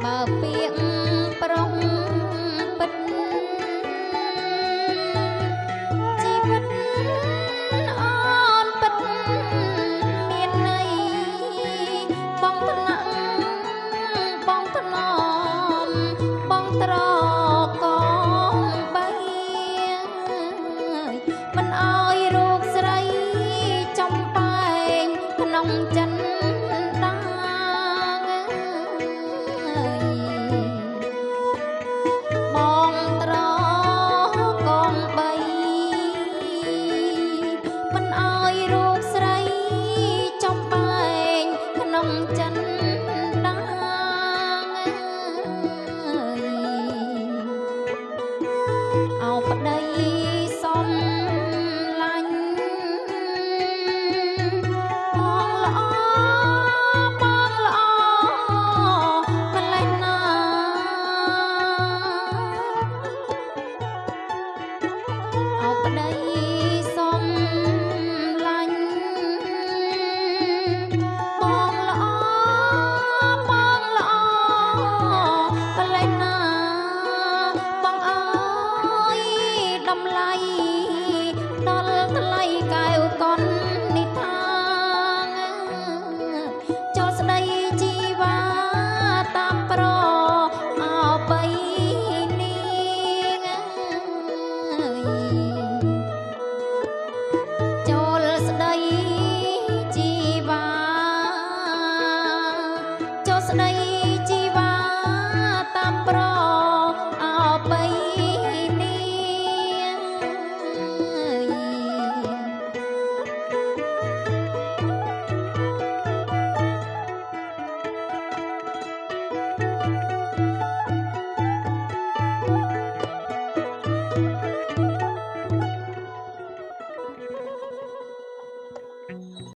បើពាក្យប្រុងពិតជីវិតអូនពិតមានន័យបងថ្នាក់បងថ្នមបងត្រកងបីមិនអោយរូបស្រីចំបែងក្នុងចិនដាបងត្រកងបីមិនអោយរូបស្រីចំបែងក្នុងចិនដាអោប្តីសំឡាញ់បងល្អបងល្អម្លេះណាអោប្តីសំឡាញ់បងល្អបងល្អម្លេះណាបងអើយតម្លៃដល់ថ្លៃកែវកុននេះថាចូលស្ដីជីវ៉ាតាមប្រអោបីនាងចូលស្ដីជីវ៉ាចូលស្ដី